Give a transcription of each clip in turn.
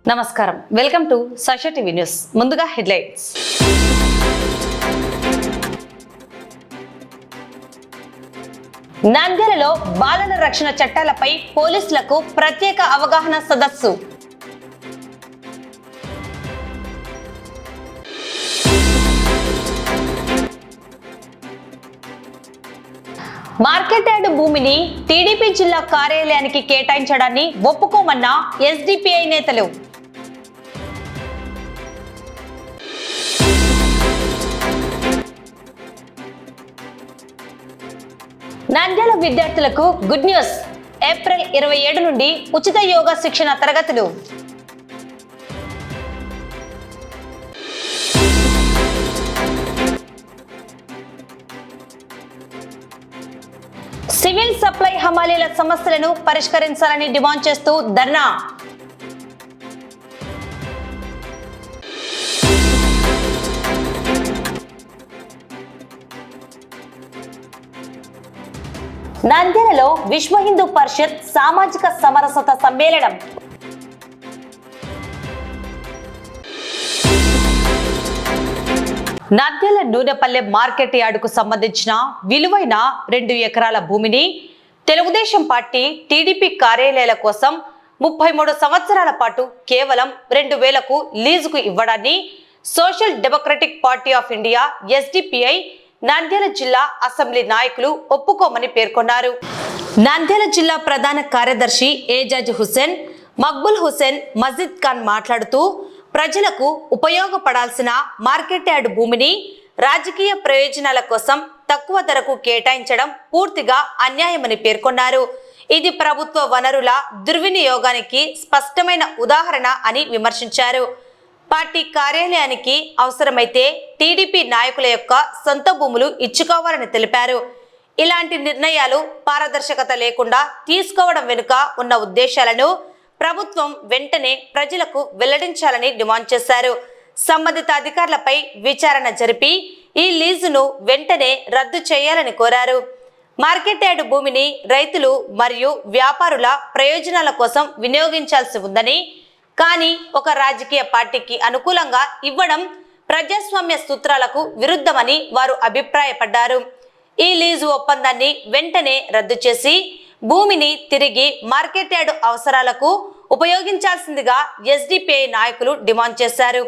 నమస్కారం, welcome to Sakshi TV news. ముందుగా headlines. నంద్యాలలో బాలల రక్షణ చట్టాలపై పోలీసులకు ప్రత్యేక అవగాహన సదస్సు. మార్కెట్ యార్డు భూమిని టీడీపీ జిల్లా కార్యాలయానికి కేటాయించడాన్ని ఒప్పుకోమన్న ఎస్డిపిఐ నేతలు. నంద్యాల విద్యార్థులకు గుడ్ న్యూస్. ఏప్రిల్ 27 నుండి ఉచిత యోగా శిక్షణ తరగతులు. సివిల్ సప్లై హమాలీల సమస్యలను పరిష్కరించాలని డిమాండ్ చేస్తూ ధర్నా. నంద్యాలలో విశ్వ హిందూ పరిషత్ సామాజిక సమరసత సమ్మేళనం. నంద్యాల నూనెపల్లె మార్కెట్ యార్డుకు సంబంధించిన విలువైన 2 ఎకరాల భూమిని తెలుగుదేశం పార్టీ టీడీపీ కార్యాలయాల కోసం 33 సంవత్సరాల పాటు కేవలం 2000కు లీజుకు ఇవ్వడాన్ని social democratic party of India SDPI Nandyal జిల్లా అసెంబ్లీ నాయకులు ఒప్పుకోమని పేర్కొన్నారు. నంద్యాల జిల్లా ప్రధాన కార్యదర్శి ఏజాజ్ హుస్సేన్, మక్బుల్ హుస్సేన్, మజీద్ ఖాన్ మాట్లాడుతూ ప్రజలకు ఉపయోగపడాల్సిన మార్కెట్ యార్డు భూమిని రాజకీయ ప్రయోజనాల కోసం తక్కువ ధరకు కేటాయించడం పూర్తిగా అన్యాయమని పేర్కొన్నారు. ఇది ప్రభుత్వ వనరుల దుర్వినియోగానికి స్పష్టమైన ఉదాహరణ అని విమర్శించారు. పార్టీ కార్యాలయానికి అవసరమైతే టీడీపీ నాయకుల యొక్క సొంత భూములు ఇచ్చుకోవాలని తెలిపారు. ఇలాంటి నిర్ణయాలు పారదర్శకత లేకుండా తీసుకోవడం వెనుక ఉన్న ఉద్దేశాలను ప్రభుత్వం వెంటనే ప్రజలకు వెల్లడించాలని డిమాండ్ చేశారు. సంబంధిత అధికారులపై విచారణ జరిపి ఈ లీజును వెంటనే రద్దు చేయాలని కోరారు. మార్కెట్ యార్డు భూమిని రైతులు మరియు వ్యాపారుల ప్రయోజనాల కోసం వినియోగించాల్సి ఉందని, కానీ ఒక రాజకీయ పార్టీకి అనుకూలంగా ఇవ్వడం ప్రజాస్వామ్య సూత్రాలకు విరుద్ధమని వారు అభిప్రాయపడ్డారు. ఈ లీజు ఒప్పందాన్ని వెంటనే రద్దు చేసి భూమిని తిరిగి మార్కెట్ యార్డు అవసరాలకు ఉపయోగించాల్సిందిగా ఎస్డిపిఐ నాయకులు డిమాండ్ చేశారు.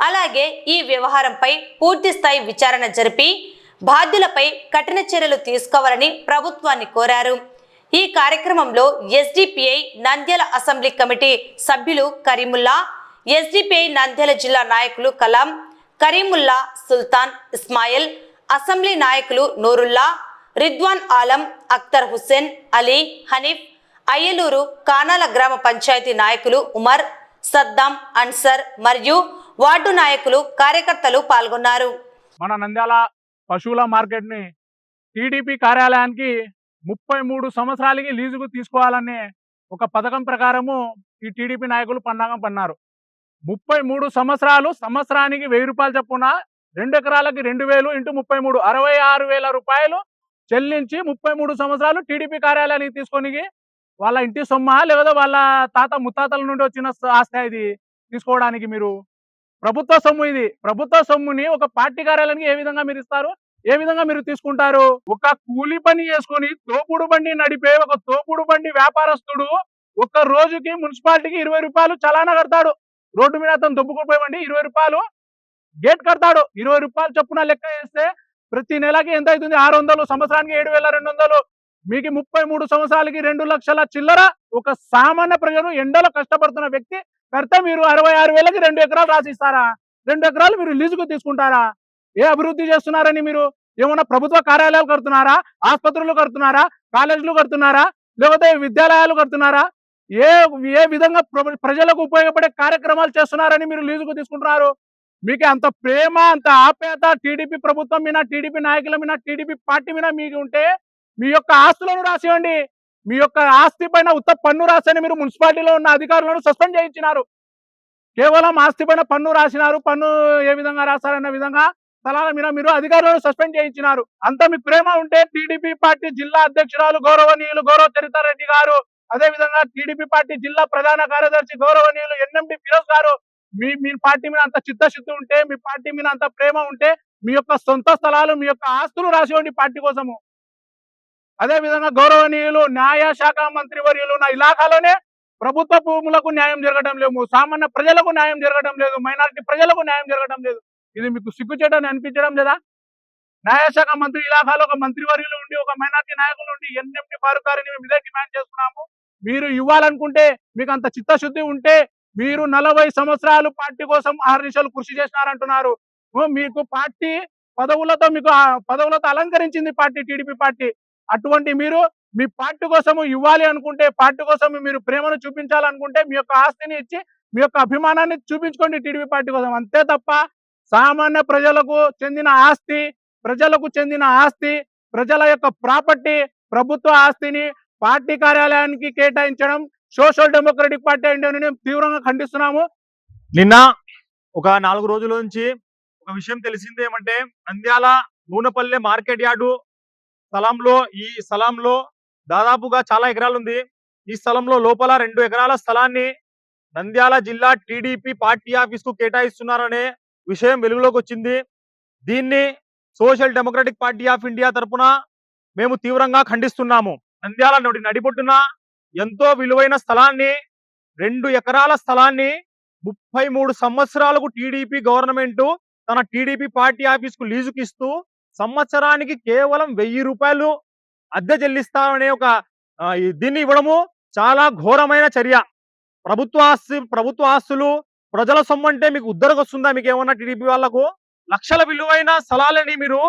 అలాగే ఈ వ్యవహారంపై పూర్తి స్థాయి విచారణ జరిపి బాధ్యులపై కఠిన చర్యలు తీసుకోవాలని ప్రభుత్వాన్ని కోరారు. ఈ కార్యక్రమంలో ఎస్డిపిఐ నంద్యాల అసెంబ్లీ కమిటీ సభ్యులు కరీముల్లా, ఎస్డిపిఐ నంద్యాల జిల్లా నాయకులు కలాం, కరీముల్లా, సుల్తాన్, ఇస్మాయిల్, అసెంబ్లీ నాయకులు నూరుల్లా, రిద్వాన్ ఆలం, అఖ్తర్ హుస్సేన్, అలీ, హనీఫ్, అయ్యలూరు, కానాల గ్రామ పంచాయతీ నాయకులు ఉమర్, సద్దాం, అన్సర్ మరియు వార్డు నాయకులు, కార్యకర్తలు పాల్గొన్నారు. మన నంద్యాల పశువుల మార్కెట్ ని టీడీపీ కార్యాలయానికి 33 సంవత్సరాలకి లీజుకు తీసుకోవాలనే ఒక పథకం ప్రకారము ఈ టీడీపీ నాయకులు పన్నాగం పన్నారు. 33 సంవత్సరాలు, సంవత్సరానికి 1000 రూపాయలు చొప్పున 2 ఎకరాలకి 2000 ఇంటూ 33 66,000 రూపాయలు చెల్లించి 33 సంవత్సరాలు టీడీపీ కార్యాలయానికి తీసుకొని వాళ్ళ ఇంటి సొమ్మ లేదా వాళ్ళ తాత ముత్తాతల నుండి వచ్చిన ఆస్తి ఇది తీసుకోవడానికి మీరు ప్రభుత్వ సొమ్ము, ఇది ప్రభుత్వ సొమ్ముని ఒక పార్టీ కార్యాలయానికి ఏ విధంగా మీరు ఇస్తారు, ఏ విధంగా మీరు తీసుకుంటారు? ఒక కూలి పని చేసుకొని తోపుడు బండి నడిపే ఒక తోపుడు బండి వ్యాపారస్తుడు ఒక రోజుకి మున్సిపాలిటీకి 20 రూపాయలు చలానా కడతాడు. రోడ్డు మీద అతను దొబ్బుకుపోయి 20 రూపాయలు గేట్ కడతాడు. 20 రూపాయలు చొప్పున లెక్క చేస్తే ప్రతి నెలకి ఎంత అవుతుంది? 600, సంవత్సరానికి 7,200. మీకు 33 సంవత్సరాలకి 2 లక్షల చిల్లర ఒక సామాన్య ప్రజలు ఎండలో కష్టపడుతున్న వ్యక్తి కడితే మీరు 66,000కి 2 ఎకరాలు రాసిస్తారా? 2 ఎకరాలు మీరు లీజుకు తీసుకుంటారా? ఏ అభివృద్ధి చేస్తున్నారని మీరు ఏమన్నా ప్రభుత్వ కార్యాలయాలు కడుతున్నారా, ఆసుపత్రులు కడుతున్నారా, కాలేజీలు కడుతున్నారా, లేకపోతే విద్యాలయాలు కడుతున్నారా? ఏ ఏ విధంగా ప్రజలకు ఉపయోగపడే కార్యక్రమాలు చేస్తున్నారని మీరు లీజుకు తీసుకుంటున్నారు? మీకు అంత ప్రేమ, అంత ఆప్యాయత టీడీపీ ప్రభుత్వం మీద, టీడీపీ నాయకుల మీద, టీడీపీ పార్టీ మీద మీకు ఉంటే మీ యొక్క ఆస్తులను రాసివ్వండి. మీ యొక్క ఆస్తి పైన ఉత్త పన్ను రాసని మీరు మున్సిపాలిటీలో ఉన్న అధికారులను సస్పెండ్ చేయించినారు. కేవలం ఆస్తి పైన పన్ను రాసినారు. పన్ను ఏ విధంగా రాశారన్న విధంగా స్థలాల మీద మీరు అధికారులను సస్పెండ్ చేయించినారు. అంత మీ ప్రేమ ఉంటే టీడీపీ పార్టీ జిల్లా అధ్యక్షురాలు గౌరవనీయులు గౌరవ చరితారెడ్డి గారు అదేవిధంగా టీడీపీ పార్టీ జిల్లా ప్రధాన కార్యదర్శి గౌరవనీయులు ఎన్ఎండి ఫిరోజ్ గారు, మీ పార్టీ మీద అంత చిత్తశుద్ధి ఉంటే, మీ పార్టీ మీద అంత ప్రేమ ఉంటే, మీ యొక్క సొంత స్థలాలు, మీ యొక్క ఆస్తులు రాసివ్వండి పార్టీ కోసము. అదేవిధంగా గౌరవనీయులు న్యాయ శాఖ మంత్రి వర్యులు, నా ఇలాకాలోనే ప్రభుత్వ భూములకు న్యాయం జరగడం లేదు, సామాన్య ప్రజలకు న్యాయం జరగడం లేదు, మైనారిటీ ప్రజలకు న్యాయం జరగడం లేదు. ఇది మీకు సిగ్గుచేటని అనిపించడం లేదా? న్యాయశాఖ మంత్రి ఇలాకాలో ఒక మంత్రివర్యులు ఉండి, ఒక మైనార్టీ నాయకులు ఉండి, ఎన్ఎండి ఫారూక్ గారిని మేము ఇదే డిమాండ్ చేస్తున్నాము. మీరు ఇవ్వాలనుకుంటే, మీకు అంత చిత్తశుద్ధి ఉంటే, మీరు 40 సంవత్సరాలు పార్టీ కోసం అహర్నిశలు కృషి చేసినారంటున్నారు. మీకు పార్టీ పదవులతో అలంకరించింది పార్టీ, టీడీపీ పార్టీ. అటువంటి మీరు మీ పార్టీ కోసము ఇవ్వాలి అనుకుంటే, పార్టీ కోసం మీరు ప్రేమను చూపించాలనుకుంటే, మీ యొక్క ఆస్తిని ఇచ్చి మీ యొక్క అభిమానాన్ని చూపించుకోండి టీడీపీ పార్టీ కోసం. అంతే తప్ప సామాన్య ప్రజలకు చెందిన ఆస్తి, ప్రజల యొక్క ప్రాపర్టీ, ప్రభుత్వ ఆస్తిని పార్టీ కార్యాలయానికి కేటాయించడం సోషల్ డెమోక్రటిక్ పార్టీ అంటే తీవ్రంగా ఖండిస్తున్నాము. నిన్న ఒక 4 రోజుల నుంచి ఒక విషయం తెలిసింది ఏమంటే, నంద్యాల నూనెపల్లె మార్కెట్ యార్డు ఈ స్థలంలో దాదాపుగా చాలా ఎకరాలు ఉంది. ఈ స్థలంలో లోపల 2 ఎకరాల స్థలాన్ని నంద్యాల జిల్లా టీడీపీ పార్టీ ఆఫీస్ కు కేటాయిస్తున్నారనే విషయం వెలుగులోకి వచ్చింది. దీన్ని social democratic party of India తరపున మేము తీవ్రంగా ఖండిస్తున్నాము. నంద్యాల నడిబొట్టున ఎంతో విలువైన స్థలాన్ని, 2 ఎకరాల స్థలాన్ని 33 సంవత్సరాలకు టీడీపీ గవర్నమెంట్ తన టీడీపీ పార్టీ ఆఫీస్ కు లీజుకి ఇస్తూ సంవత్సరానికి కేవలం 1000 రూపాయలు అద్దె చెల్లిస్తామనే దీన్ని ఇవ్వడము చాలా ఘోరమైన చర్య. ప్రభుత్వ ఆస్తులు, ప్రజల సొమ్ము అంటే మీకు ఉద్దరకొస్తుందా? మీకు ఏమన్నా టీడీపీ వాళ్లకు? లక్షల విలువైన స్థలాలని మీరు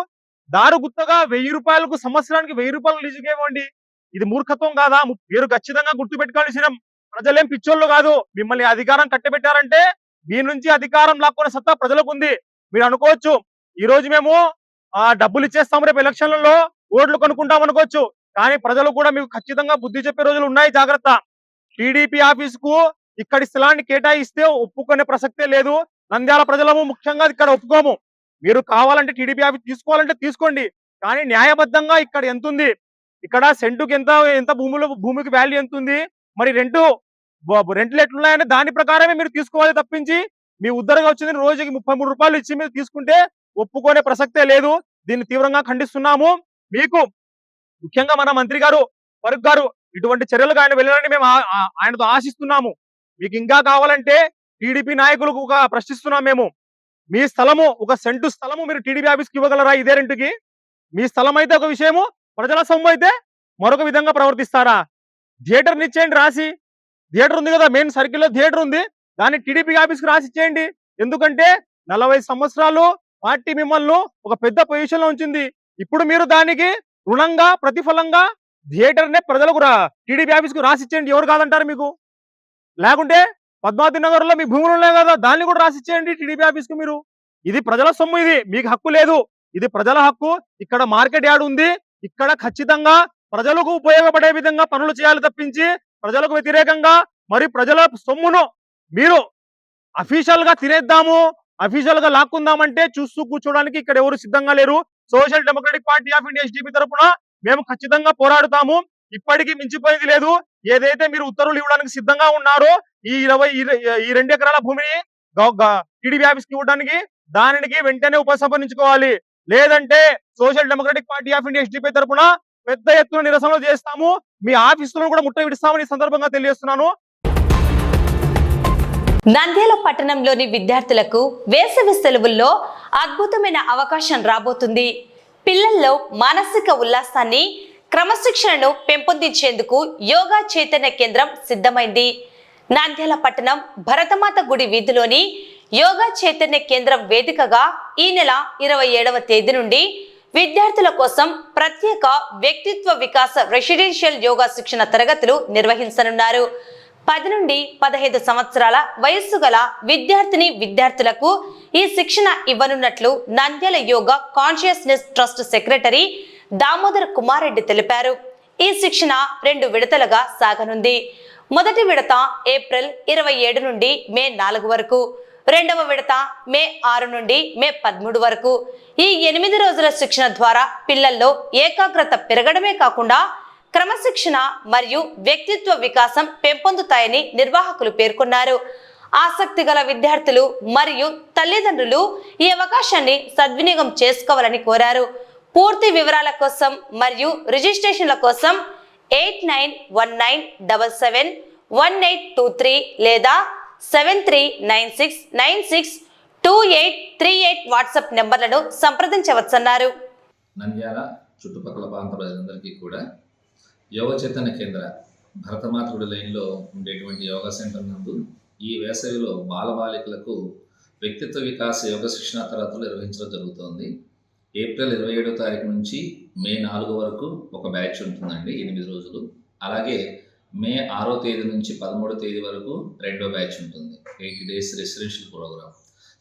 దారుగుత్తగా 1000 రూపాయలకు, సంవత్సరానికి 1000 రూపాయలు లీజుకి ఇవ్వండి. ఇది మూర్ఖత్వం కాదా? మీరు ఖచ్చితంగా గుర్తు పెట్టుకోవాల్సిన, ప్రజలేం పిచ్చోళ్ళు కాదు. మిమ్మల్ని అధికారం కట్టబెట్టారంటే మీ నుంచి అధికారం లాక్కునే సత్తా ప్రజలకు ఉంది. మీరు అనుకోవచ్చు, ఈ రోజు మేము డబ్బులు ఇచ్చేస్తాం, రేపు ఎలక్షన్లలో ఓట్లు కొనుక్కుంటాం అనుకోవచ్చు. కానీ ప్రజలు కూడా మీకు ఖచ్చితంగా బుద్ధి చెప్పే రోజులు ఉన్నాయి, జాగ్రత్త. టీడీపీ ఆఫీస్ కు ఇక్కడి స్థలాన్ని కేటాయిస్తే ఒప్పుకునే ప్రసక్తే లేదు. నంద్యాల ప్రజలము ముఖ్యంగా ఇక్కడ ఒప్పుకోము. మీరు కావాలంటే టీడీపీ ఆఫీస్ తీసుకోవాలంటే తీసుకోండి, కానీ న్యాయబద్ధంగా ఇక్కడ ఎంత ఉంది, ఇక్కడ సెంటుకి ఎంత భూమికి వాల్యూ ఎంత ఉంది, మరి రెంట్లు ఎట్లున్నాయని దాని ప్రకారమే మీరు తీసుకోవాలి తప్పించి, మీ ఉద్దరగా వచ్చింది రోజుకి 33 రూపాయలు ఇచ్చి మీరు తీసుకుంటే ఒప్పుకునే ప్రసక్తే లేదు. దీన్ని తీవ్రంగా ఖండిస్తున్నాము. మీకు ముఖ్యంగా మన మంత్రి గారు ఫరూక్ గారు ఇటువంటి చర్యలకు ఆయన వెళ్ళాలని మేము ఆయనతో ఆశిస్తున్నాము. మీకు ఇంకా కావాలంటే టీడీపీ నాయకులకు ప్రశ్నిస్తున్నాం మేము, మీ స్థలము, 1 సెంటు స్థలము మీరు టీడీపీ ఆఫీస్కి ఇవ్వగలరా ఇదే రెంటుకి? మీ స్థలం అయితే ఒక విషయము, ప్రజల సొమ్ము అయితే మరొక విధంగా ప్రవర్తిస్తారా? థియేటర్ నిచ్చేయండి రాసి, థియేటర్ ఉంది కదా, మెయిన్ సర్కిల్లో థియేటర్ ఉంది, దాన్ని టీడీపీ ఆఫీస్కి రాసి ఇచ్చేయండి. ఎందుకంటే 40 సంవత్సరాలు పార్టీ మిమ్మల్ని ఒక పెద్ద పొజిషన్ లో ఉంచింది. ఇప్పుడు మీరు దానికి రుణంగా, ప్రతిఫలంగా థియేటర్ నే ప్రజలకు టీడీపీ ఆఫీస్ కు రాసిచ్చేయండి. ఎవరు కాదంటారు మీకు? లేకుంటే పద్మావతి నగర్ లో మీ భూములు ఉన్నాయి కదా, దాన్ని కూడా రాసిచ్చేయండి టీడీపీ ఆఫీస్ కు. మీరు, ఇది ప్రజల సొమ్ము, ఇది మీకు హక్కు లేదు, ఇది ప్రజల హక్కు. ఇక్కడ మార్కెట్ యార్డ్ ఉంది, ఇక్కడ ఖచ్చితంగా ప్రజలకు ఉపయోగపడే విధంగా పనులు చేయాలి తప్పించి ప్రజలకు వ్యతిరేకంగా మరి ప్రజల సొమ్మును మీరు అఫీషియల్ గా తినేద్దాము, అఫీషియల్ గా లాక్కుందామంటే చూస్తూ కూర్చోడానికి ఇక్కడ ఎవరు సిద్ధంగా లేరు. Social democratic party of India SDP తరఫున మేము ఖచ్చితంగా పోరాడుతాము. ఇప్పటికీ మించిపోయింది లేదు. ఏదైతే మీరు ఉత్తర్వులు ఇవ్వడానికి సిద్ధంగా ఉన్నారో ఈ 2 ఎకరాల భూమిని టీడీపీ ఆఫీస్ కి ఇవ్వడానికి, దానికి వెంటనే ఉపసంహరించుకోవాలి. లేదంటే social democratic party of India SDP తరఫున పెద్ద ఎత్తున నిరసనలు చేస్తాము, మీ ఆఫీసులను కూడా ముట్టడిస్తామని సందర్భంగా తెలియజేస్తున్నాను. నంద్యాల పట్టణంలోని విద్యార్థులకు వేసవి సెలవుల్లో అద్భుతమైన అవకాశం రాబోతుంది. పిల్లల్లో మానసిక ఉల్లాసాన్ని, క్రమశిక్షణను పెంపొందించేందుకు యోగా చైతన్య కేంద్రం సిద్ధమైంది. నంద్యాల పట్టణం భరతమాత గుడి వీధిలోని యోగా చైతన్య కేంద్రం వేదికగా ఈ నెల 27వ తేదీ నుండి విద్యార్థుల కోసం ప్రత్యేక వ్యక్తిత్వ వికాస రెసిడెన్షియల్ యోగా శిక్షణ తరగతులు నిర్వహించనున్నారు. 10 నుండి 15 సంవత్సరాల వయస్సు గల విద్యార్థులకు ఈ శిక్షణ ఇవ్వనున్నట్లు Nandyal yoga consciousness trust secretary Damodar Kumar Reddy తెలిపారు. ఈ శిక్షణ 2 విడతలుగా సాగనుంది. మొదటి విడత ఏప్రిల్ 27 నుండి మే 4 వరకు, రెండవ విడత మే 6 నుండి మే 13 వరకు. ఈ 8 రోజుల శిక్షణ ద్వారా పిల్లల్లో ఏకాగ్రత పెరగడమే కాకుండా క్రమశిక్షణ మరియు వ్యక్తిత్వ వికాసం పెంపొందుతాయని నిర్వాహకులు పేర్కొన్నారు. ఆసక్తి గల విద్యార్థులు మరియు తల్లిదండ్రులు ఈ అవకాశాన్ని సద్వినియోగం చేసుకోవాలని కోరారు. పూర్తి వివరాల కోసం మరియు రిజిస్ట్రేషన్ల కోసం 8919771823 లేదా 7396962838 వాట్సాప్ నెంబర్లను సంప్రదించవచ్చన్నారు. నంద్యాల చుట్టుపక్కల ప్రాంత ప్రజలందరికీ కూడా యోగ చైతన్య కేంద్ర భరతమాతృడి లైన్లో ఉండేటువంటి యోగా సెంటర్ నందు ఈ వేసవిలో బాలబాలికలకు వ్యక్తిత్వ వికాస యోగ శిక్షణ తరగతులు నిర్వహించడం జరుగుతోంది. ఏప్రిల్ 27వ తారీఖు నుంచి మే 4 వరకు ఒక బ్యాచ్ ఉంటుందండి, 8 రోజులు. అలాగే మే 6వ తేదీ నుంచి 13వ తేదీ వరకు రెండో బ్యాచ్ ఉంటుంది, 80 డేస్ రెసిడెన్షియల్ ప్రోగ్రామ్.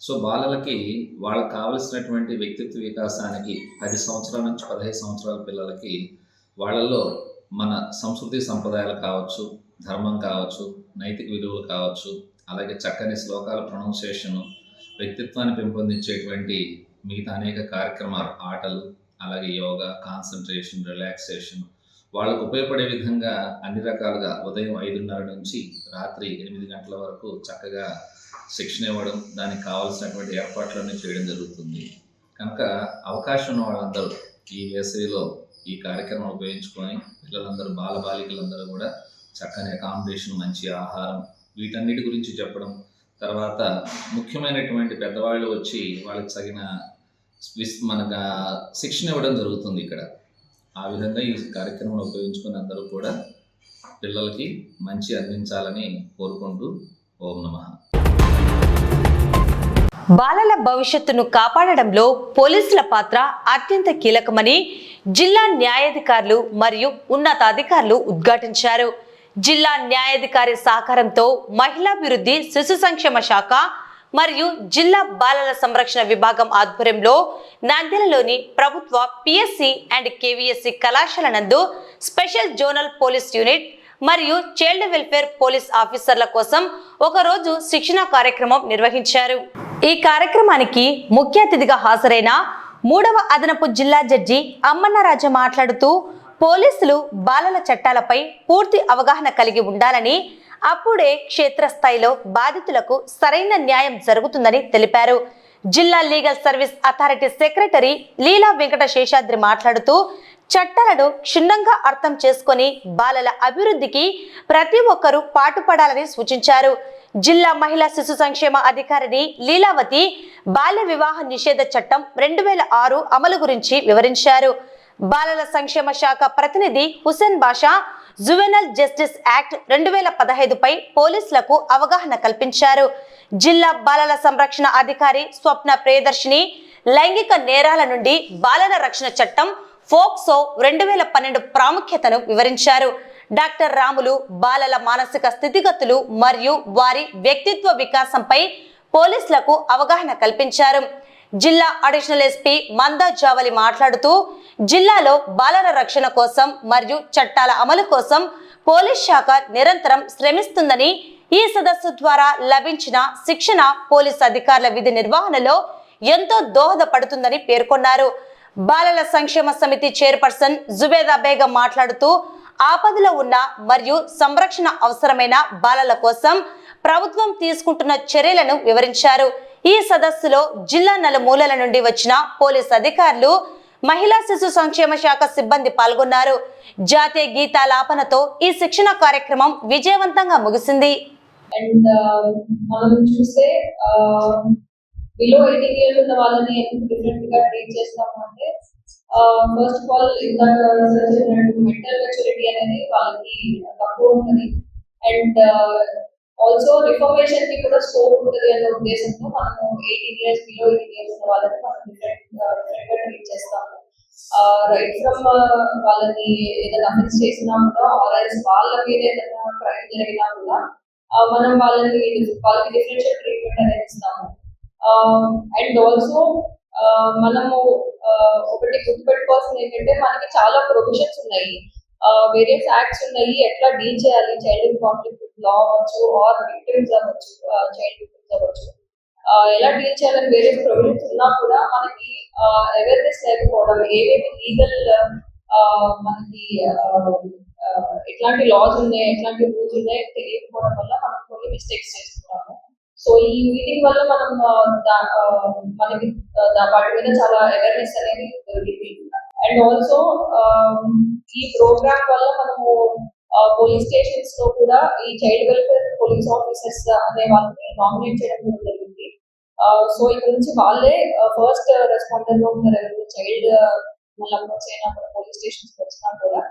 సో బాలలకి వాళ్ళకి కావలసినటువంటి వ్యక్తిత్వ వికాసానికి 10 సంవత్సరాల నుంచి 15 సంవత్సరాల పిల్లలకి వాళ్ళల్లో మన సంస్కృతి సంప్రదాయాలు కావచ్చు, ధర్మం కావచ్చు, నైతిక విలువలు కావచ్చు, అలాగే చక్కని శ్లోకాల ప్రొనౌన్సియేషను, వ్యక్తిత్వాన్ని పెంపొందించేటువంటి మిగతా అనేక కార్యక్రమాలు, ఆటలు, అలాగే యోగా, కాన్సన్ట్రేషన్, రిలాక్సేషన్ వాళ్ళకు ఉపయోగపడే విధంగా అన్ని రకాలుగా ఉదయం 5:30 నుంచి రాత్రి 8 గంటల వరకు చక్కగా శిక్షణ ఇవ్వడం, దానికి కావాల్సినటువంటి ఏర్పాట్లన్నీ చేయడం జరుగుతుంది. కనుక అవకాశం ఉన్న వాళ్ళందరూ ఈ వేసవిలో ఈ కార్యక్రమం ఉపయోగించుకొని పిల్లలందరూ, బాలబాలికలందరూ కూడా చక్కని అకామిడేషన్, మంచి ఆహారం, వీటన్నిటి గురించి చెప్పడం, తర్వాత ముఖ్యమైనటువంటి పెద్దవాళ్ళు వచ్చి వాళ్ళకి తగిన మనకు శిక్షణ ఇవ్వడం జరుగుతుంది ఇక్కడ. ఆ విధంగా ఈ కార్యక్రమం ఉపయోగించుకుని అందరూ కూడా పిల్లలకి మంచి అందించాలని కోరుకుంటూ ఓం నమః. బాలల భవిష్యత్తును కాపాడడంలో పోలీసుల పాత్ర అత్యంత కీలకమని జిల్లా న్యాయాధికారులు మరియు ఉన్నతాధికారులు ఉద్ఘాటించారు. జిల్లా న్యాయాధికారి సహకారంతో మహిళాభివృద్ధి, శిశు సంక్షేమ శాఖ మరియు జిల్లా బాలల సంరక్షణ విభాగం ఆధ్వర్యంలో నంద్యాలలోని ప్రభుత్వ పిఎస్సి అండ్ కేవీఎస్సి కళాశాల నందు స్పెషల్ జోనల్ పోలీస్ యూనిట్ మరియు చైల్డ్ వెల్ఫేర్ పోలీస్ ఆఫీసర్ల కోసం ఒకరోజు శిక్షణ కార్యక్రమం నిర్వహించారు. ఈ కార్యక్రమానికి ముఖ్య అతిథిగా హాజరైన 3వ అదనపు జిల్లా జడ్జి అమ్మన్నరాజ మాట్లాడుతూ పోలీసులు బాలల చట్టాలపై పూర్తి అవగాహన కలిగి ఉండాలని, అప్పుడే క్షేత్రస్థాయిలో బాధితులకు సరైన న్యాయం జరుగుతుందని తెలిపారు. జిల్లా లీగల్ సర్వీస్ అథారిటీ సెక్రటరీ లీలా వెంకట శేషాద్రి మాట్లాడుతూ చట్టాలను క్షుణ్ణంగా అర్థం చేసుకొని బాలల అభివృద్ధికి ప్రతి ఒక్కరూ పాటుపడాలని సూచించారు. జిల్లా మహిళా శిశు సంక్షేమ అధికారిని లీలావతి బాల్య వివాహ నిషేధ చట్టం 2006 అమలు గురించి వివరించారు. బాలల సంక్షేమ శాఖ ప్రతినిధి హుసేన్ బాషా జువెనల్ జస్టిస్ యాక్ట్ 2015 పై పోలీసులకు అవగాహన కల్పించారు. జిల్లా బాలల సంరక్షణ అధికారి స్వప్న ప్రియదర్శిని లైంగిక నేరాల నుండి బాలల రక్షణ చట్టం ఫోక్సో 2012 ప్రాముఖ్యతను వివరించారు. డాక్టర్ రాములు బాలల మానసిక స్థితిగతులు మరియు వారి వ్యక్తిత్వ వికాసంపై పోలీసులకు అవగాహన కల్పించారు. జిల్లా అడిషనల్ ఎస్పీ మందా జావలి మాట్లాడుతూ జిల్లాలో బాలల రక్షణ కోసం మరియు చట్టాల అమలు కోసం పోలీస్ శాఖ నిరంతరం శ్రమిస్తుందని, ఈ సదస్సు ద్వారా లభించిన శిక్షణ పోలీస్ అధికారుల విధి నిర్వహణలో ఎంతో దోహదపడుతుందని పేర్కొన్నారు. బాలల సంక్షేమ సమితి చైర్పర్సన్ జుబేదా బేగం మాట్లాడుతూ ఆపదలో ఉన్న మరియు సంరక్షణ అవసరమైన బాలల కోసం ప్రభుత్వం తీసుకుంటున్న చర్యలను వివరించారు. ఈ సదస్సులో జిల్లా నలుమూలల నుండి వచ్చిన పోలీస్ అధికారులు, మహిళా శిశు సంక్షేమ శాఖ సిబ్బంది పాల్గొన్నారు. జాతీయ గీతాలాపనతో ఈ శిక్షణ కార్యక్రమం విజయవంతంగా ముగిసింది. అండ్ మనం చూస్తే బిలో 18 years ఉన్న వాళ్ళని ఎందుకు డిఫరెంట్ గా ట్రీట్ చేస్తాము అంటే, ఫస్ట్ ఆఫ్ ఆల్ ఇందాక మెంటల్ మెచ్యూరిటీ అనేది వాళ్ళకి తక్కువ ఉంటుంది. అండ్ ఆల్సో రిఫర్మేషన్ కి కూడా స్కోప్ ఉంటుంది అనే ఉద్దేశంతో మనము 18 years బిలో 18 years ఉన్న వాళ్ళని మనం డిఫరెంట్ గా ట్రీట్ చేస్తాము. రైట్ ఫ్రమ్ వాళ్ళని ఏదైనా అఫెన్స్ చేసినా కూడా, ఆర్ఎల్స్ వాళ్ళ మీద ఏదైనా క్రైమ్ జరిగినా కూడా మనం వాళ్ళకి డిఫరెన్షియల్ ట్రీట్మెంట్ అనేది ఇస్తాము. అండ్ ఆల్సో మనము ఒకటి గుర్తుపెట్టుకోవాల్సింది ఏంటంటే, మనకి చాలా ప్రొవిజన్స్ ఉన్నాయి, వేరియస్ యాక్ట్స్ ఉన్నాయి, ఎట్లా డీల్ చేయాలి, చైల్డ్ కాన్ఫ్లిక్ట్ లా అవ్వచ్చు, ఆర్ విక్టిమ్స్ అవ్వచ్చు, చైల్డ్ విక్టిమ్స్ అవ్వచ్చు, ఎలా డీల్ చేయాలని వేరియస్ ప్రొవిజన్స్ ఉన్నా కూడా మనకి అవేర్నెస్ లేకపోవడం, ఏవేవి లీగల్ మనకి ఎట్లాంటి లాస్ ఉన్నాయి, ఎట్లాంటి రూల్స్ ఉన్నాయి తెలియకపోవడం వల్ల మనం కొన్ని మిస్టేక్స్ చేస్తున్నాము. సో ఈ మీటింగ్ వల్ల మనం మనకి వాటి మీద చాలా అవేర్నెస్ అనేది దొరికింది. అండ్ ఆల్సో ఈ ప్రోగ్రామ్ వల్ల మనము పోలీస్ స్టేషన్స్ లో కూడా ఈ చైల్డ్ వెల్ఫేర్ పోలీస్ ఆఫీసర్స్ అనే వాళ్ళని నామినేట్ చేయడం కూడా జరిగింది. సో ఇక్కడ నుంచి వాళ్ళే ఫస్ట్ రెస్పాండర్ లో ఉంటారు. చైల్డ్ అప్రోచ్ అయినా పోలీస్ స్టేషన్స్ వచ్చినా కూడా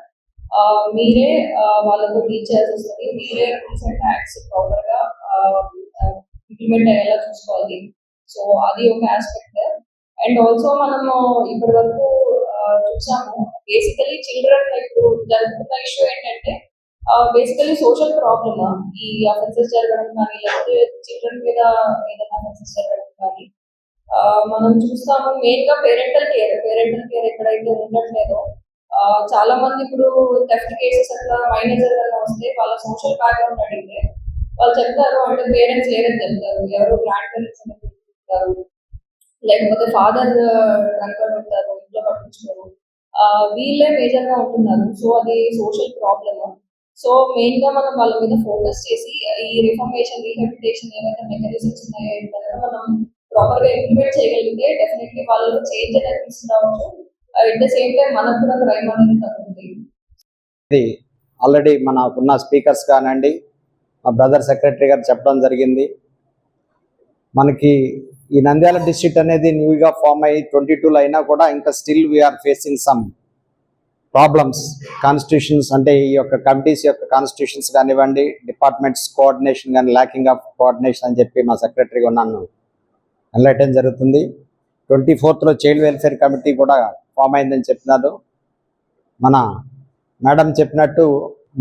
మీరే వాళ్ళతో డీల్ చేయాల్సి వస్తుంది. మీరే రూల్స్ అండ్ యాక్ట్స్ ప్రాపర్ గా ఇంప్లిమెంట్ అయ్యేలా చూసుకోవాలి. సో అది ఒక ఆస్పెక్ట్. అండ్ ఆల్సో మనము ఇప్పటి వరకు చూసాము, బేసికలీ చిల్డ్రన్ ఇప్పుడు జరుగుతున్న ఇష్యూ ఏంటంటే బేసికలీ సోషల్ ప్రాబ్లమ్. ఈ అఫెన్సెస్ జరగడం కానీ, లేకపోతే చిల్డ్రన్ మీద ఏదైనా అఫెన్సెస్ జరగడం కానీ మనం చూస్తాము. మెయిన్ గా పేరెంటల్ కేర్ ఎక్కడైతే ఉండట్లేదో చాలా మంది ఇప్పుడు థెఫ్ట్ కేసెస్ అట్లా మైనర్స్ ఏదైనా వస్తే వాళ్ళ సోషల్ బ్యాక్గ్రౌండ్ అడిగితే వాళ్ళు చెప్తారు అంటే పేరెంట్స్ లేరని చెప్తారు, ఎవరు గ్రాండ్ పేరెంట్స్ అని చెప్తారు, లేకపోతే ఫాదర్ డ్రంక్ ఉంటారు, ఇంట్లో పట్టించుకోరు, వీళ్ళే మేజర్ గా ఉంటున్నారు. సో అది సోషల్ ప్రాబ్లమ్. సో మెయిన్ గా మనం వాళ్ళ మీద ఫోకస్ చేసి ఈ రిఫర్మేషన్, రీహాబిలిటేషన్ ఏవైతే మెకానిజమ్స్ ఉన్నాయో మనం ప్రాపర్ గా ఇంప్లిమెంట్ చేయగలిగితే డెఫినెట్లీ వాళ్ళు చేంజ్ అనేది తీసుకురావచ్చు. అట్ ద సేమ్ టైం మనకు కూడా క్రైమ్ అనేది తగ్గుతుంది. ఆల్రెడీ మనకున్న స్పీకర్స్ కానివ్వండి, మా బ్రదర్ సెక్రటరీ గారు చెప్పడం జరిగింది. మనకి ఈ నంద్యాల డిస్ట్రిక్ట్ అనేది న్యూగా ఫామ్ అయ్యి 22లో అయినా కూడా ఇంకా still we are facing some problems. Constitutions అంటే ఈ యొక్క కమిటీస్ యొక్క కాన్స్టిట్యూషన్స్ కానివ్వండి, డిపార్ట్మెంట్స్ కోఆర్డినేషన్ కానీ, ల్యాకింగ్ ఆఫ్ కోఆర్డినేషన్ అని చెప్పి మా సెక్రటరీగా నన్ను అనలైటం జరుగుతుంది. 24లో చైల్డ్ వెల్ఫేర్ కమిటీ కూడా ఫామ్ అయిందని చెప్పినారు. మన మేడం చెప్పినట్టు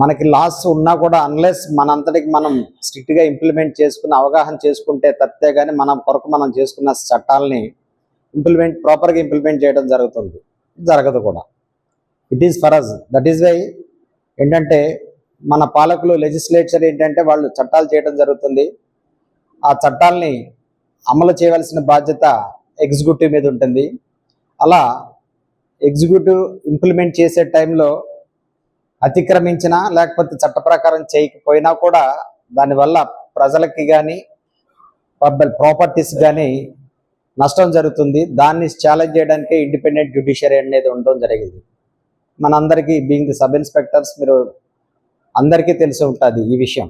మనకి లాస్ ఉన్నా కూడా అన్లెస్ మనంతటికి మనం స్ట్రిక్ట్గా ఇంప్లిమెంట్ చేసుకుని అవగాహన చేసుకుంటే తప్పితే కానీ మనం కొరకు మనం చేసుకున్న చట్టాలని ప్రాపర్గా ఇంప్లిమెంట్ చేయడం జరగదు కూడా. It is for us. That is why ఏంటంటే మన పాలకులు లెజిస్లేచర్ ఏంటంటే వాళ్ళు చట్టాలు చేయడం జరుగుతుంది. ఆ చట్టాలని అమలు చేయవలసిన బాధ్యత ఎగ్జిక్యూటివ్ మీద ఉంటుంది. అలా ఎగ్జిక్యూటివ్ ఇంప్లిమెంట్ చేసే టైంలో అతిక్రమించినా లేకపోతే చట్ట ప్రకారం చేయకపోయినా కూడా దానివల్ల ప్రజలకి కానీ ప్రాపర్టీస్ కానీ నష్టం జరుగుతుంది. దాన్ని ఛాలెంజ్ చేయడానికి ఇండిపెండెంట్ జ్యుడిషియరీ అనేది ఉండడం జరిగింది. మనందరికీ బీయింగ్ ది సబ్ ఇన్స్పెక్టర్స్ మీరు అందరికీ తెలిసి ఉంటుంది ఈ విషయం.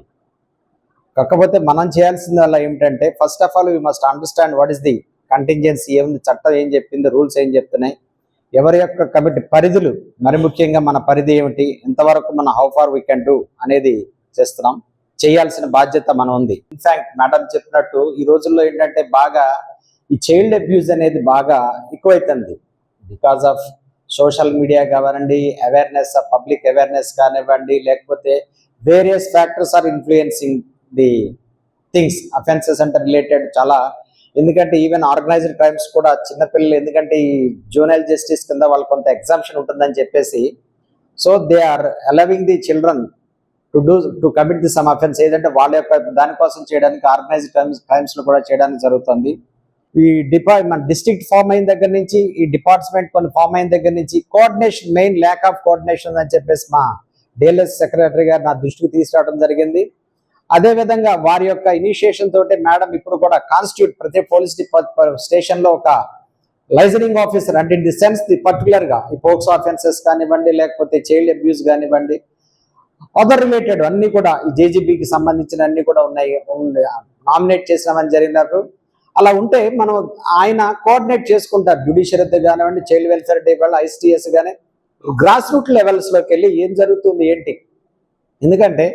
కాకపోతే మనం చేయాల్సింది వల్ల ఏమిటంటే first of all we must understand what is the contingency, ఏముంది చట్టం ఏం చెప్పింది, రూల్స్ ఏం చెప్తున్నాయి, ఎవరి యొక్క కమిటీ పరిధులు, మరి ముఖ్యంగా మన పరిధి ఏమిటి, ఎంతవరకు మనం how far we can do అనేది చేయాల్సిన బాధ్యత మనం ఉంది. ఇన్ఫాక్ట్ మేడం చెప్పినట్టు ఈ రోజుల్లో ఏంటంటే బాగా ఈ చైల్డ్ అబ్యూజ్ అనేది బాగా ఎక్కువైతుంది. బికాస్ ఆఫ్ సోషల్ మీడియా కానివ్వండి, అవేర్నెస్, పబ్లిక్ అవేర్నెస్ కానివ్వండి, లేకపోతే various factors are influencing the things. Offences అంటే రిలేటెడ్ చాలా, ఎందుకంటే ఈవెన్ ఆర్గనైజ్డ్ క్రైమ్స్ కూడా చిన్నపిల్లలు, ఎందుకంటే ఈ జూనైల్ జస్టిస్ కింద వాళ్ళకి కొంత ఎగ్జామ్షన్ ఉంటుందని చెప్పేసి so they are allowing the children to commit the some offence. ఏదంటే వాళ్ళ యొక్క దానికోసం చేయడానికి ఆర్గనైజ్డ్ క్రైమ్స్ కూడా చేయడానికి జరుగుతుంది. ఈ మన డిస్ట్రిక్ట్ ఫామ్ అయిన దగ్గర నుంచి, ఈ డిపార్ట్మెంట్ కొన్ని ఫామ్ అయిన దగ్గర నుంచి coordination, main lack of coordination అని చెప్పేసి మా డిఎల్ఎస్ సెక్రటరీ గారు నా దృష్టికి తీసుకురావడం జరిగింది. అదేవిధంగా వారి యొక్క ఇనిషియేషన్ తోటి మేడం ఇప్పుడు కూడా ప్రతి పోలీస్ స్టేషన్ లో ఒక లైజనింగ్ ఆఫీసర్, అంటే in the sense the particular గా ఈ పోక్సో అఫెన్సెస్ కానివ్వండి, లేకపోతే చైల్డ్ అబ్యూస్ కానివ్వండి, అదర్ రిలేటెడ్ అన్ని కూడా ఈ జేజీబీకి సంబంధించిన అన్ని కూడా ఉన్నాయి, నామినేట్ చేసినామని జరిగినారు. అలా ఉంటే మనం ఆయన కోఆర్డినేట్ చేసుకుంటారు. జ్యుడిషియరీ కానివ్వండి, చైల్డ్ వెల్ఫేర్ డే వల్ల ఐసిడిఎస్ కానీ గ్రాస్ రూట్ లెవెల్స్ లోకి వెళ్ళి ఏం జరుగుతుంది ఏంటి. ఎందుకంటే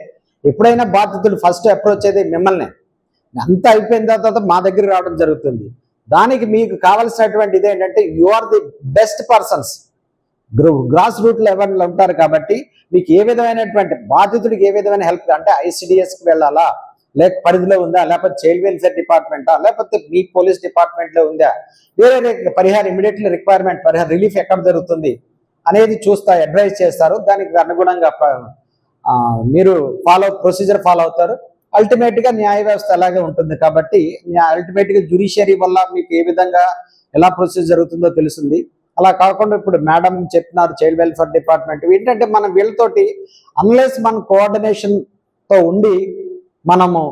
ఎప్పుడైనా బాధితులు ఫస్ట్ అప్రోచ్ అయితే మిమ్మల్ని, అంతా అయిపోయిన తర్వాత మా దగ్గర రావడం జరుగుతుంది. దానికి మీకు కావాల్సినటువంటి ఇదేంటంటే you are the best persons, grass root లెవెల్లో ఉంటారు కాబట్టి మీకు ఏ విధమైనటువంటి బాధితుడికి ఏ విధమైన హెల్ప్, అంటే ఐసిడిఎస్కి వెళ్ళాలా, లేక పరిధిలో ఉందా, లేకపోతే చైల్డ్ వెల్ఫేర్ డిపార్ట్మెంటా, లేకపోతే మీ పోలీస్ డిపార్ట్మెంట్లో ఉందా, వేరే పరిహారం ఇమీడియట్లీ రిక్వైర్మెంట్ పరిహారం రిలీఫ్ ఎక్కడ జరుగుతుంది అనేది అడ్వైజ్ చేస్తారు. దానికి అనుగుణంగా మీరు ప్రొసీజర్ ఫాలో అవుతారు. అల్టిమేట్ గా న్యాయ వ్యవస్థ అలాగే ఉంటుంది కాబట్టి అల్టిమేట్ గా జ్యుడిషియరీ వల్ల మీకు ఏ విధంగా ఎలా ప్రొసీజర్ జరుగుతుందో తెలుస్తుంది. అలా కాకుండా ఇప్పుడు మేడం చెప్పినారు చైల్డ్ వెల్ఫేర్ డిపార్ట్మెంట్, ఏంటంటే మనం వీళ్ళతోటి అన్లెస్ మన కోఆర్డినేషన్తో ఉండి మనము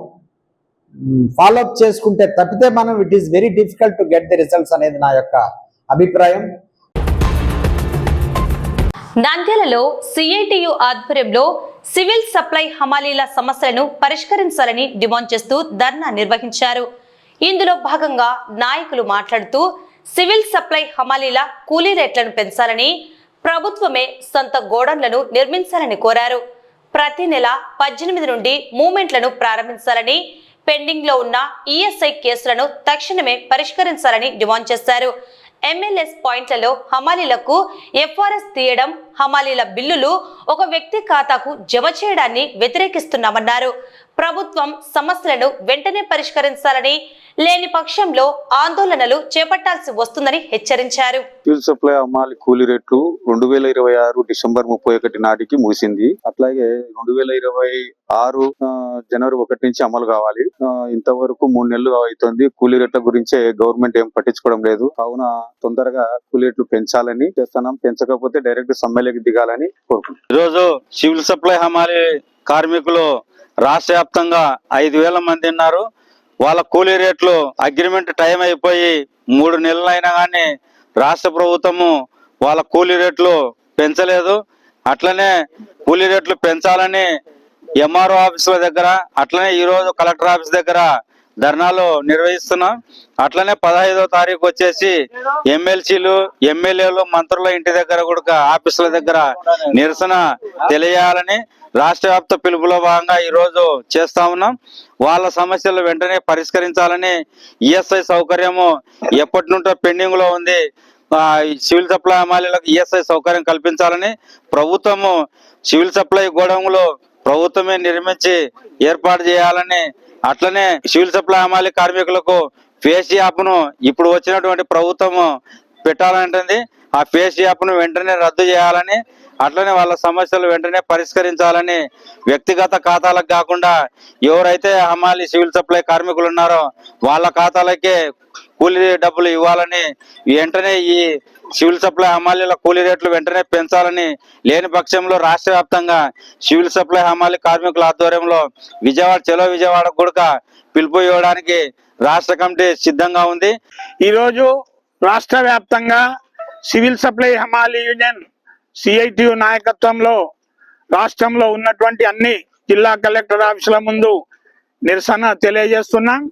ఫాలోఅప్ చేసుకుంటే తప్పితే మనం it is very difficult to get the results అనేది నా యొక్క అభిప్రాయం. నంద్యాలలో సిఐటియు ఆధ్వర్యంలో సివిల్ సప్లై హమాలీల సమస్యలను పరిష్కరించాలని డిమాండ్ చేస్తూ ధర్నా నిర్వహించారు. ఇందులో భాగంగా నాయకులు మాట్లాడుతూ సివిల్ సప్లై హమాలీల కూలీ రేట్లను పెంచాలని, ప్రభుత్వమే సొంత గోడౌన్లను నిర్మించాలని కోరారు. ప్రతి నెల 18 నుండి మూవ్మెంట్లను ప్రారంభించాలని, పెండింగ్ లో ఉన్న ఈఎస్ఐ కేసులను తక్షణమే పరిష్కరించాలని డిమాండ్ చేశారు. ఎంఎల్ఎస్ పాయింట్లలో హమాలీలకు ఎఫ్ఆర్ఎస్ తీయడం, హమాలీల బిల్లులు ఒక వ్యక్తి ఖాతాకు జమ చేయడాన్ని వ్యతిరేకిస్తున్నామన్నారు. ప్రభుత్వం సమస్యలను వెంటనే పరిష్కరించాలని, లేని పక్షంలో ఆందోళనలు చేపట్టాల్సి వస్తుందని హెచ్చరించారు. సివిల్ సప్లై హమాలీ కూలీ రేట్లు 2026 డిసెంబర్ 31 నాటికి ముగిసింది. అట్లాగే 2026 జనవరి 1 నుంచి అమలు కావాలి. ఇంతవరకు 3 నెలలు అవుతుంది. కూలీ రేట్ల గురించే గవర్నమెంట్ ఏం పట్టించుకోవడం లేదు. కావున తొందరగా కూలీ రేట్లు పెంచాలని చేస్తున్నాం. పెంచకపోతే డైరెక్ట్ సమ్మెలోకి దిగాలని కోరుకుంటున్నాం. ఈరోజు సివిల్ సప్లై హమాలీ కార్మికులు రాష్ట్ర వ్యాప్తంగా 5,000 మంది ఉన్నారు. వాళ్ళ కూలీ రేట్లు అగ్రిమెంట్ టైం అయిపోయి 3 నెలలు అయినా కానీ రాష్ట్ర ప్రభుత్వము వాళ్ళ కూలీ రేట్లు పెంచలేదు. అట్లనే కూలీ రేట్లు పెంచాలని ఎంఆర్ఓ ఆఫీసుల దగ్గర, అట్లనే ఈరోజు కలెక్టర్ ఆఫీస్ దగ్గర ధర్నాలు నిర్వహిస్తున్నాం. అట్లనే 15వ తారీఖు వచ్చేసి ఎమ్మెల్సీలు, ఎమ్మెల్యేలు, మంత్రుల ఇంటి దగ్గర కూడా ఆఫీసుల దగ్గర నిరసన తెలియాలని రాష్ట్ర వ్యాప్త పిలుపులో భాగంగా ఈ రోజు చేస్తా ఉన్నాం. వాళ్ళ సమస్యలు వెంటనే పరిష్కరించాలని, ఈఎస్ఐ సౌకర్యము ఎప్పటి నుండో పెండింగ్ లో ఉంది, సివిల్ సప్లై హమాలీలకు ఈఎస్ఐ సౌకర్యం కల్పించాలని, ప్రభుత్వము సివిల్ సప్లై గోడౌన్లు ప్రభుత్వమే నిర్మించి ఏర్పాటు చేయాలని, అట్లనే సివిల్ సప్లై హమాలీ కార్మికులకు ఫేస్ యాప్ను ఇప్పుడు వచ్చినటువంటి ప్రభుత్వము పెట్టాలంటుంది. ఆ ఫేస్ యాప్ను వెంటనే రద్దు చేయాలని, అట్లనే వాళ్ళ సమస్యలు వెంటనే పరిష్కరించాలని, వ్యక్తిగత ఖాతాలకు కాకుండా ఎవరైతే హమాలీ సివిల్ సప్లై కార్మికులు ఉన్నారో వాళ్ళ ఖాతాలకే కూలీ డబ్బులు ఇవ్వాలని, వెంటనే ఈ సివిల్ సప్లై హమాలీల కూలీ రేట్లు వెంటనే పెంచాలని, లేని పక్షంలో రాష్ట్ర వ్యాప్తంగా సివిల్ సప్లై హమాలీ కార్మికుల ఆధ్వర్యంలో చలో విజయవాడ కూడా పిలుపు ఇవ్వడానికి రాష్ట్ర కమిటీ సిద్ధంగా ఉంది. ఈరోజు రాష్ట్ర వ్యాప్తంగా సివిల్ సప్లై హమాలీ యూనియన్ సిఐటియు నాయకత్వంలో రాష్ట్రంలో ఉన్నటువంటి అన్ని జిల్లా కలెక్టర్ ఆఫీసుల ముందు నిరసన తెలియజేస్తున్నాం.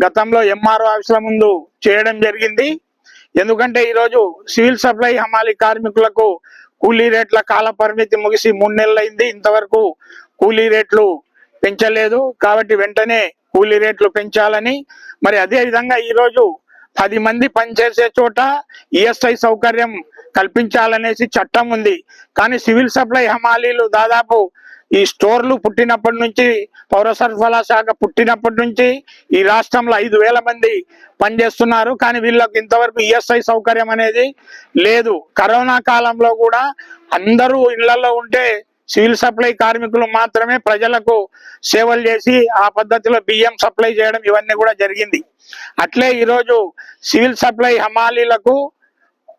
గతంలో ఎంఆర్ఓ ఆఫీసుల ముందు చేయడం జరిగింది. ఎందుకంటే ఈరోజు సివిల్ సప్లై హమాలీ కార్మికులకు కూలీ రేట్ల కాల పరిమితి ముగిసి 3 నెలలు అయింది. ఇంతవరకు కూలీ రేట్లు పెంచలేదు. కాబట్టి వెంటనే కూలీ రేట్లు పెంచాలని, మరి అదే విధంగా ఈరోజు 10 మంది పనిచేసే చోట ఈఎస్ఐ సౌకర్యం కల్పించాలనేసి చట్టం ఉంది. కానీ సివిల్ సప్లై హమాలీలు దాదాపు ఈ స్టోర్లు పుట్టినప్పటి నుంచి, పౌర సరఫరా శాఖ పుట్టినప్పటి నుంచి ఈ రాష్ట్రంలో 5,000 మంది పనిచేస్తున్నారు. కానీ వీళ్ళకి ఇంతవరకు ఈఎస్ఐ సౌకర్యం అనేది లేదు. కరోనా కాలంలో కూడా అందరూ ఇళ్లలో ఉంటే సివిల్ సప్లై కార్మికులు మాత్రమే ప్రజలకు సేవలు చేసి ఆ పద్ధతిలో బియ్యం సప్లై చేయడం ఇవన్నీ కూడా జరిగింది. అట్లే ఈరోజు సివిల్ సప్లై హమాలీలకు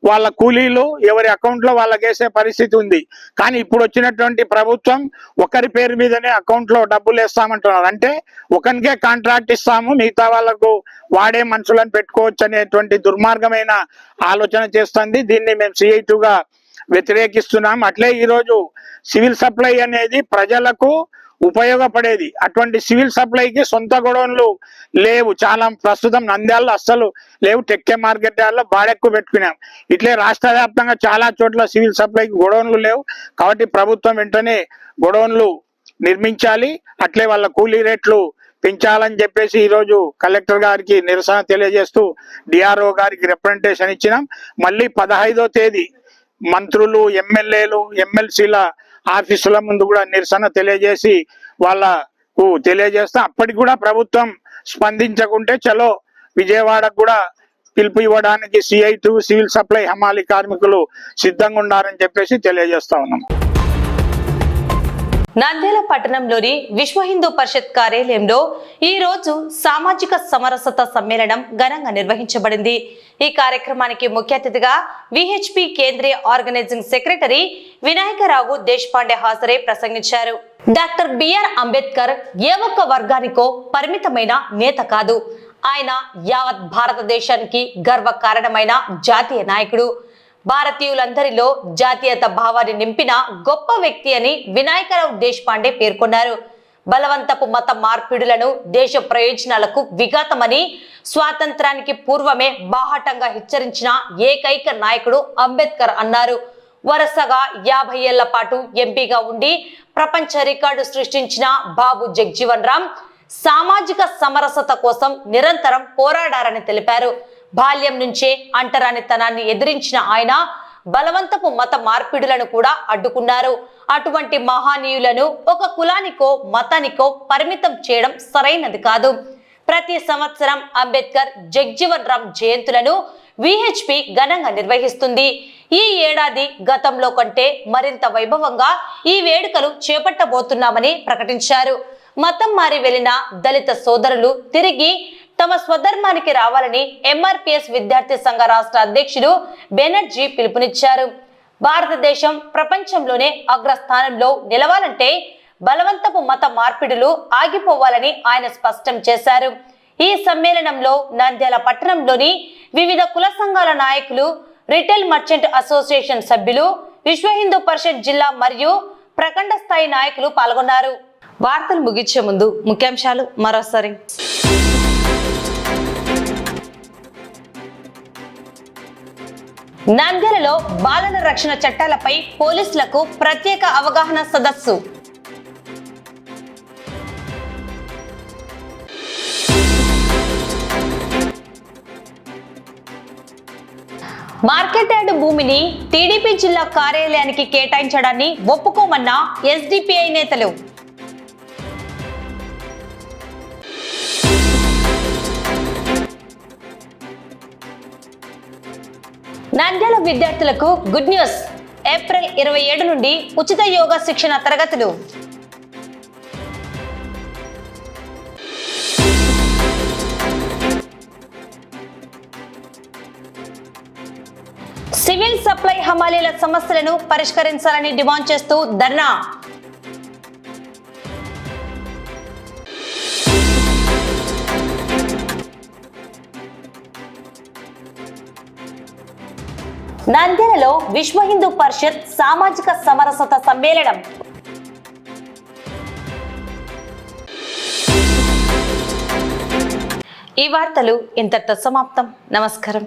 వాళ్ళ కూలీలు ఎవరి అకౌంట్ లో వాళ్ళకి వేసే పరిస్థితి ఉంది. కానీ ఇప్పుడు వచ్చినటువంటి ప్రభుత్వం ఒకరి పేరు మీదనే అకౌంట్ లో డబ్బులు వేస్తామంటున్నారు. అంటే ఒకరికే కాంట్రాక్ట్ ఇస్తాము, మిగతా వాళ్ళకు వాడే మనుషులను పెట్టుకోవచ్చు అనేటువంటి దుర్మార్గమైన ఆలోచన చేస్తుంది. దీన్ని మేము సిఐటిగా వ్యతిరేకిస్తున్నాం. అట్లే ఈరోజు సివిల్ సప్లై అనేది ప్రజలకు ఉపయోగపడేది. అటువంటి సివిల్ సప్లైకి సొంత గొడవలు లేవు. చాలా ప్రస్తుతం నంద్యాలలో అస్సలు లేవు. టెక్కే మార్కెట్ యార్డ్లో బాడెక్కు పెట్టుకున్నాం. ఇట్లే రాష్ట్ర వ్యాప్తంగా చాలా చోట్ల సివిల్ సప్లైకి గొడవలు లేవు. కాబట్టి ప్రభుత్వం వెంటనే గొడవలు నిర్మించాలి. అట్లే వాళ్ళ కూలీ రేట్లు పెంచాలని చెప్పేసి ఈరోజు కలెక్టర్ గారికి నిరసన తెలియజేస్తూ డిఆర్ఓ గారికి రిప్రజెంటేషన్ ఇచ్చినాం. మళ్ళీ 15వ తేదీ మంత్రులు, ఎమ్మెల్యేలు, ఎమ్మెల్సీల ఆఫీసుల ముందు కూడా నిరసన తెలియజేసి వాళ్ళకు తెలియజేస్తా. అప్పటికి కూడా ప్రభుత్వం స్పందించకుంటే చలో విజయవాడకు కూడా పిలుపు ఇవ్వడానికి సిఐటియు సివిల్ సప్లై హమాలీ కార్మికులు సిద్ధంగా ఉన్నారని చెప్పేసి తెలియజేస్తా ఉన్నాం. నంద్యాల పట్టణంలోని విశ్వ హిందూ పరిషత్ కార్యాలయంలో ఈ రోజు సామాజిక సమరసత సమ్మేళనం ఘనంగా నిర్వహించబడింది. ఈ కార్యక్రమానికి ముఖ్య అతిథిగా విహెచ్పి కేంద్రీయ ఆర్గనైజింగ్ సెక్రటరీ వినాయకరావు దేశపాండే హాజరై ప్రసంగించారు. డాక్టర్ బిఆర్ అంబేద్కర్ ఏ ఒక్క వర్గానికో పరిమితమైన నేత కాదు. ఆయన యావత్ భారతదేశానికి గర్వ కారణమైన జాతీయ నాయకుడు. భారతీయులందరిలో జాతీయత భావాన్ని నింపిన గొప్ప వ్యక్తి అని వినాయకరావు దేశపాండే పేర్కొన్నారు. బలవంతపు మత మార్పిడులను దేశ ప్రయోజనాలకు విఘాతమని స్వాతంత్రానికి పూర్వమే బాహాటంగా హెచ్చరించిన ఏకైక నాయకుడు అంబేద్కర్ అన్నారు. వరుసగా 50 ఏళ్ల పాటు ఎంపీగా ఉండి ప్రపంచ రికార్డు సృష్టించిన బాబు జగ్జీవన్ రామ్ సామాజిక సమరసత కోసం నిరంతరం పోరాడారని తెలిపారు. బాల్యం నుంచే అంటరానితనాన్ని ఎదిరించిన ఆయన బలవంతపు మత మార్పిడులను కూడా అడ్డుకున్నారు. అటువంటి మహానీయులను ఒక కులానికో మతానికో పరిమితం చేయడం సరైనది కాదు. ప్రతి సంవత్సరం అంబేద్కర్ జగ్జీవన్ రామ్ జయంతులను విహెచ్పి ఘనంగా నిర్వహిస్తుంది. ఈ ఏడాది గతంలో కంటే మరింత వైభవంగా ఈ వేడుకలు చేపట్టబోతున్నామని ప్రకటించారు. మతం మారి వెళ్లిన దళిత సోదరులు తిరిగి తమ స్వధర్మానికి రావాలని ఎంఆర్పిఎస్ విద్యార్థి సంఘ రాష్ట్ర అధ్యక్షుడు బెనర్జీ పిలుపునిచ్చారు. భారతదేశం ప్రపంచంలోనే అగ్రస్థానంలో నిలవాలంటే బలవంతపు మత మార్పిడులు ఆగిపోవాలని ఆయన స్పష్టం చేశారు. ఈ సమ్మేళనంలో నంద్యాల పట్టణంలోని వివిధ కుల సంఘాల నాయకులు, రిటైల్ మర్చెంట్ అసోసియేషన్ సభ్యులు, విశ్వ హిందూ పరిషత్ జిల్లా మరియు ప్రఖండ స్థాయి నాయకులు పాల్గొన్నారు. వార్తలు ముగించే ముందు ముఖ్యాంశాలు మరోసారి. నంద్యాలలో బాలల రక్షణ చట్టాలపై పోలీసులకు ప్రత్యేక అవగాహన సదస్సు. మార్కెట్ యార్డు భూమిని టీడీపీ జిల్లా కార్యాలయానికి కేటాయించడాన్ని ఒప్పుకోమన్న ఎస్డిపిఐ నేతలు. నంద్యాల విద్యార్థులకు గుడ్ న్యూస్. ఏప్రిల్ 27 నుండి ఉచిత యోగా శిక్షణ తరగతులు. సివిల్ సప్లై హమాలీల సమస్యలను పరిష్కరించాలని డిమాండ్ చేస్తూ ధర్నా. నంద్యాలలో విశ్వ హిందూ పరిషత్ సామాజిక సమరసత సమ్మేళనం. ఈ వార్తలు ఇంతటితో సమాప్తం. నమస్కారం.